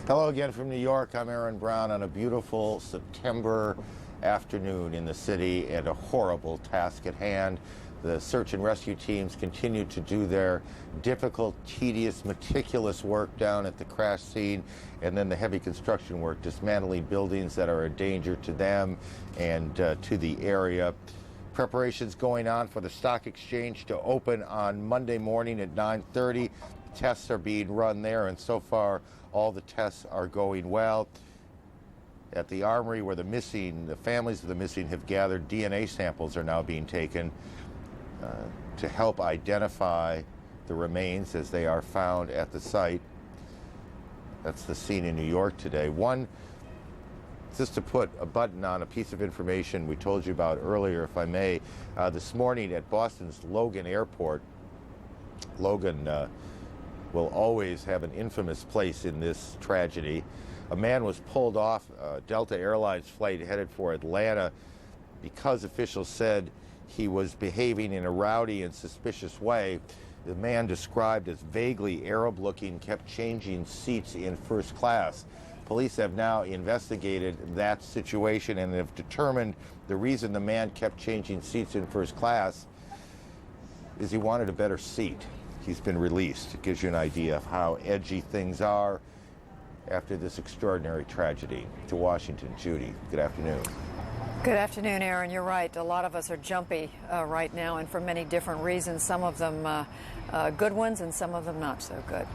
Hello again from New York. I'm Aaron Brown on a beautiful September afternoon in the city and a horrible task at hand. The search and rescue teams continue to do their difficult, tedious, meticulous work down at the crash scene, and then the heavy construction work, dismantling buildings that are a danger to them and to the area. Preparations going on for the stock exchange to open on Monday morning at 9:30. Tests are being run there, and so far all the tests are going well. At the armory where the families of the missing have gathered, DNA samples are now being taken to help identify the remains as they are found at the site. That's the scene in New York today. Just to put a button on a piece of information we told you about earlier, if I may, this morning at Boston's Logan Airport. Logan will always have an infamous place in this tragedy. A man was pulled off a Delta Airlines flight headed for Atlanta because officials said he was behaving in a rowdy and suspicious way. The man, described as vaguely Arab-looking, kept changing seats in first class. Police have now investigated that situation and have determined the reason the man kept changing seats in first class is he wanted a better seat. He's been released. It gives you an idea of how edgy things are after this extraordinary tragedy. To Washington, Judy, good afternoon. Good afternoon, Aaron. You're right. A lot of us are jumpy right now, and for many different reasons. Some of them good ones and some of them not so good.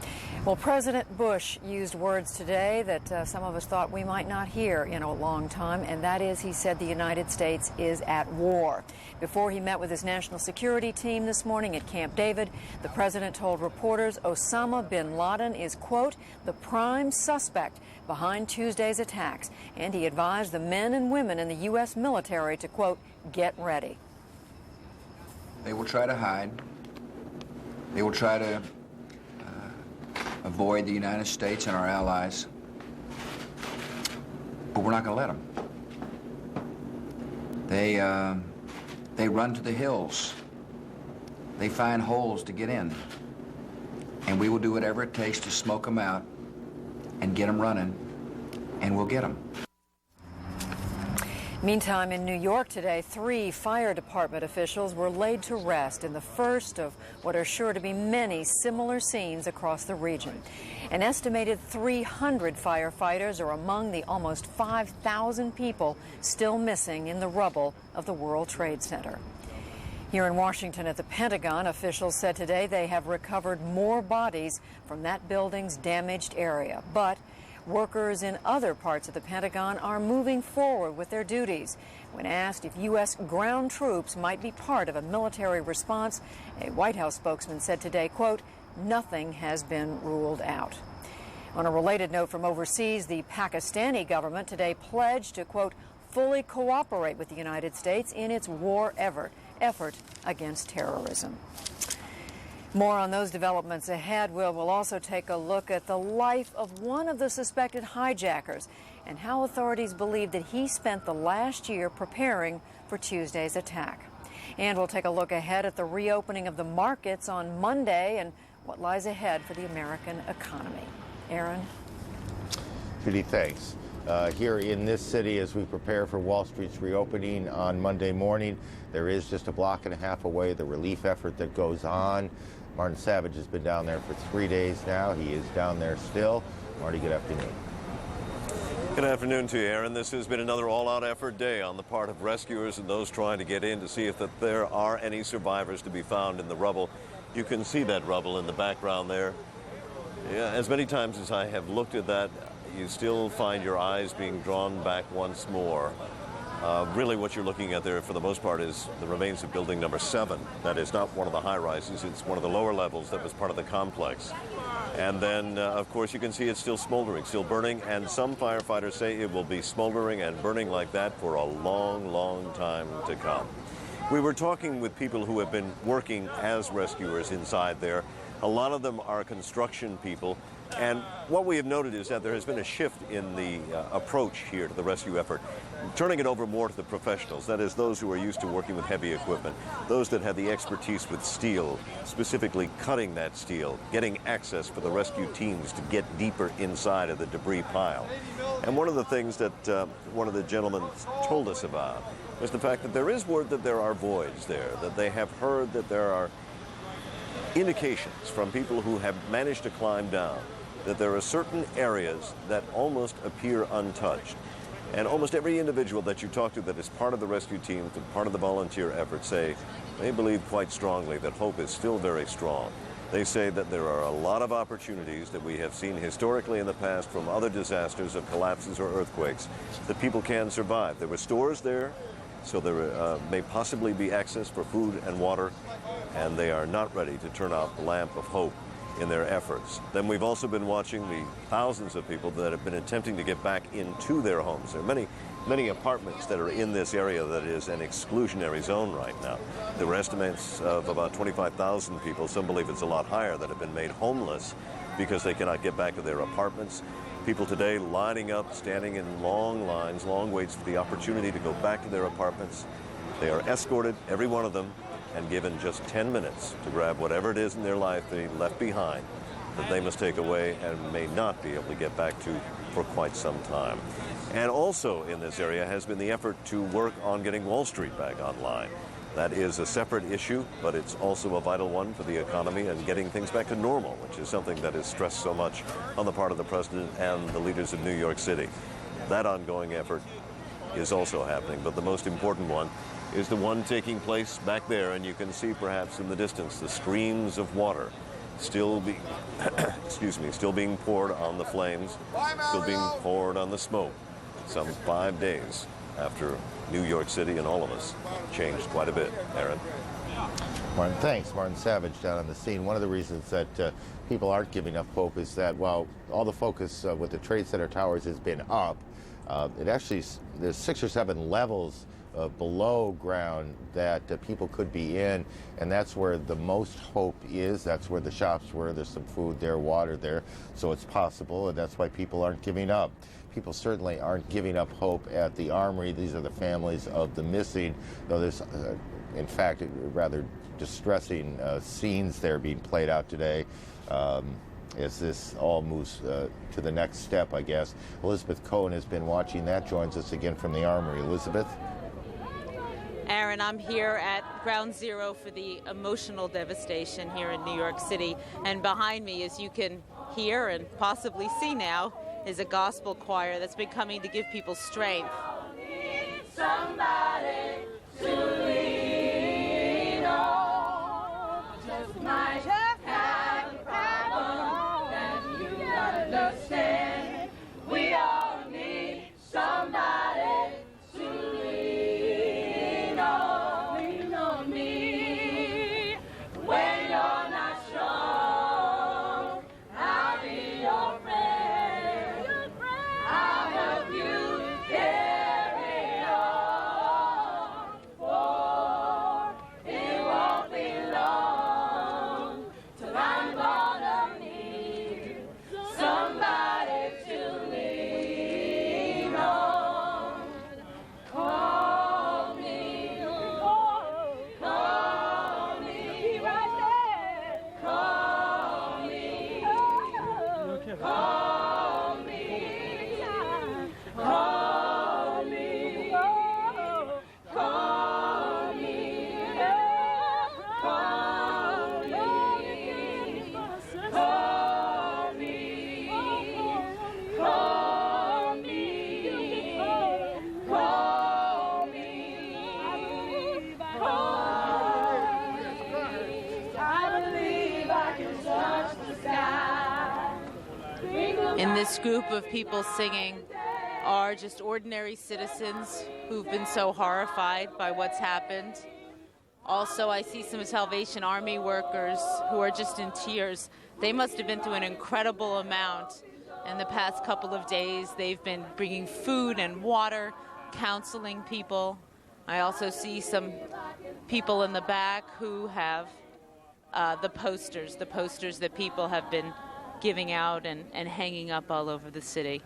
Well, President Bush used words today that some of us thought we might not hear in a long time, and that is, he said the United States is at war. Before he met with his national security team this morning at Camp David, the president told reporters Osama bin Laden is, quote, the prime suspect behind Tuesday's attacks, and he advised the men and women in the U.S. military to, quote, get ready. They will try to hide. They will try to avoid the United States and our allies, but we're not going to let them. They run to the hills. They find holes to get in, and we will do whatever it takes to smoke them out and get them running, and we'll get them. Meantime, in New York today, 3 fire department officials were laid to rest in the first of what are sure to be many similar scenes across the region. An estimated 300 firefighters are among the almost 5,000 people still missing in the rubble of the World Trade Center. Here in Washington at the Pentagon, officials said today they have recovered more bodies from that building's damaged area. But workers in other parts of the Pentagon are moving forward with their duties. When asked if U.S. ground troops might be part of a military response, a White House spokesman said today, quote, nothing has been ruled out. On a related note from overseas, the Pakistani government today pledged to, quote, fully cooperate with the United States in its war effort against terrorism. More on those developments ahead. We'll also take a look at the life of one of the suspected hijackers and how authorities believe that he spent the last year preparing for Tuesday's attack. And we'll take a look ahead at the reopening of the markets on Monday and what lies ahead for the American economy. Aaron? Judy, thanks. Here in this city, as we prepare for Wall Street's reopening on Monday morning, there is just a block and a half away the relief effort that goes on. Martin Savage has been down there for 3 days now. He is down there still. Marty, good afternoon. Good afternoon to you, Aaron. This has been another all-out effort day on the part of rescuers and those trying to get in to see if there are any survivors to be found in the rubble. You can see that rubble in the background there. Yeah, as many times as I have looked at that, you still find your eyes being drawn back once more. Really what you're looking at there for the most part is the remains of building number 7. That is not one of the high-rises, it's one of the lower levels that was part of the complex. And then, of course, you can see it's still smoldering, still burning, and some firefighters say it will be smoldering and burning like that for a long, long time to come. We were talking with people who have been working as rescuers inside there. A lot of them are construction people, And what we have noted is that there has been a shift in the approach here to the rescue effort, turning it over more to the professionals, that is, those who are used to working with heavy equipment, those that have the expertise with steel, specifically cutting that steel, getting access for the rescue teams to get deeper inside of the debris pile. And one of the things that one of the gentlemen told us about was the fact that there is word that there are voids there, that they have heard that there are indications from people who have managed to climb down that there are certain areas that almost appear untouched. And almost every individual that you talk to that is part of the rescue team, part of the volunteer effort, say they believe quite strongly that hope is still very strong. They say that there are a lot of opportunities that we have seen historically in the past from other disasters of collapses or earthquakes that people can survive. There were stores there, so there may possibly be access for food and water, and they are not ready to turn out the lamp of hope in their efforts. Then we've also been watching the thousands of people that have been attempting to get back into their homes. There are many apartments that are in this area that is an exclusionary zone right now. There were estimates of about 25,000 people, some believe it's a lot higher, that have been made homeless because they cannot get back to their apartments. People today lining up, standing in long lines, long waits for the opportunity to go back to their apartments. They are escorted, every one of them, and given just 10 minutes to grab whatever it is in their life they left behind that they must take away and may not be able to get back to for quite some time. And also in this area has been the effort to work on getting Wall Street back online. That is a separate issue, but it's also a vital one for the economy and getting things back to normal, which is something that is stressed so much on the part of the president and the leaders of New York City. That ongoing effort is also happening, but the most important one is the one taking place back there, and you can see perhaps in the distance the streams of water still being still being poured on the flames, still being poured on the smoke, some 5 days after New York City and all of us changed quite a bit. Aaron. Martin, thanks. Martin Savage down on the scene. One of the reasons that people aren't giving up hope is that while all the focus with the Trade Center towers has been up, it actually, there's 6 or 7 levels below ground that people could be in, and that's where the most hope is. That's where the shops were. There's some food there, water there, so it's possible, and that's why people aren't giving up. People certainly aren't giving up hope at the Armory. These are the families of the missing, though there's, in fact, rather distressing scenes there being played out today. As this all moves to the next step, I guess. Elizabeth Cohen has been watching that, joins us again from the Armory. Elizabeth? Aaron, I'm here at Ground Zero for the emotional devastation here in New York City. And behind me, as you can hear and possibly see now, is a gospel choir that's been coming to give people strength. Somebody to lean on, just might have a problem, and you understand. We all need somebody to lean on me. When you're not strong, I'll be your friend. I'll help you carry on, for it won't be long till I'm gonna need somebody to lean on. Call me right there. Call me, call me, call me, call me, call me, call me, call me, call me, I believe I can touch the sky. In this group of people singing are just ordinary citizens who've been so horrified by what's happened. Also, I see some Salvation Army workers who are just in tears. They must have been through an incredible amount in the past couple of days. They've been bringing food and water, counseling people. I also see some people in the back who have the posters that people have been giving out and hanging up all over the city.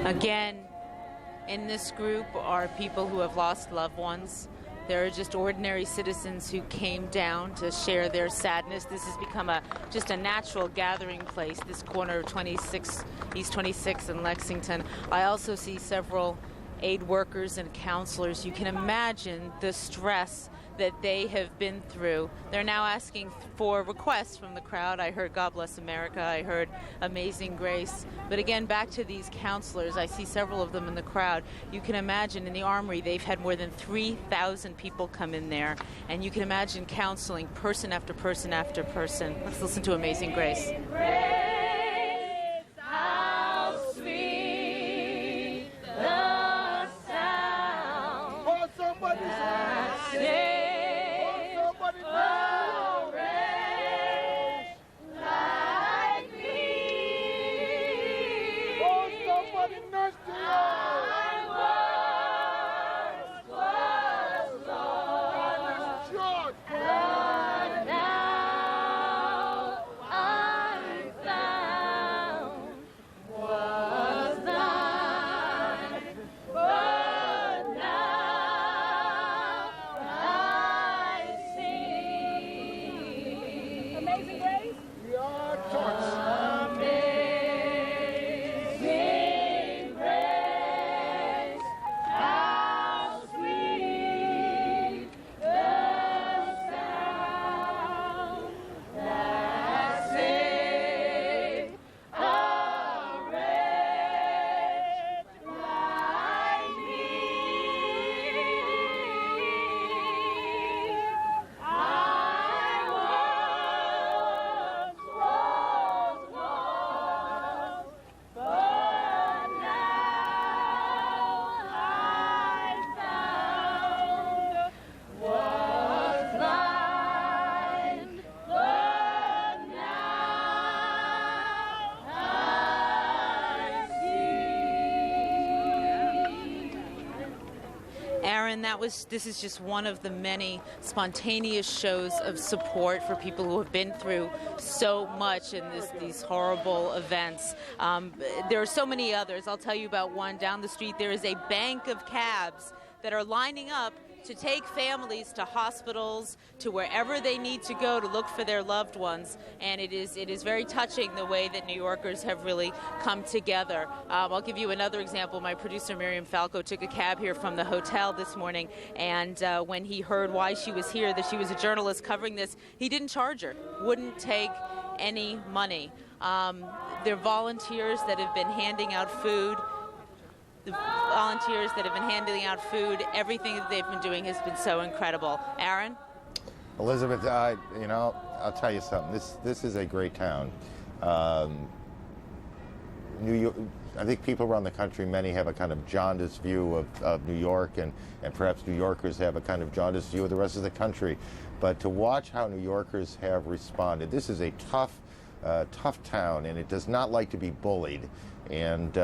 Again, in this group are people who have lost loved ones. There are just ordinary citizens who came down to share their sadness. This has become just a natural gathering place, this corner of East 26 in Lexington. I also see several aid workers and counselors. You can imagine the stress that they have been through. They're now asking for requests from the crowd. I heard God Bless America, I heard Amazing Grace. But again, back to these counselors, I see several of them in the crowd. You can imagine in the Armory, they've had more than 3,000 people come in there. And you can imagine counseling person after person after person. Let's listen to Amazing Grace. This is just one of the many spontaneous shows of support for people who have been through so much in these horrible events. There are so many others. I'll tell you about one. Down the street, there is a bank of cabs that are lining up to take families to hospitals, to wherever they need to go to look for their loved ones. And it is very touching the way that New Yorkers have really come together. I'll give you another example. My producer, Miriam Falco, took a cab here from the hotel this morning, and when he heard why she was here, that she was a journalist covering this, he didn't charge her, wouldn't take any money. There are volunteers that have been handing out food. The volunteers that have been handing out food, everything that they've been doing has been so incredible. Aaron? Elizabeth, I'll tell you something. This is a great town. New York, I think people around the country, many have a kind of jaundiced view of New York, and perhaps New Yorkers have a kind of jaundiced view of the rest of the country. But to watch how New Yorkers have responded, this is a tough tough town, and it does not like to be bullied. And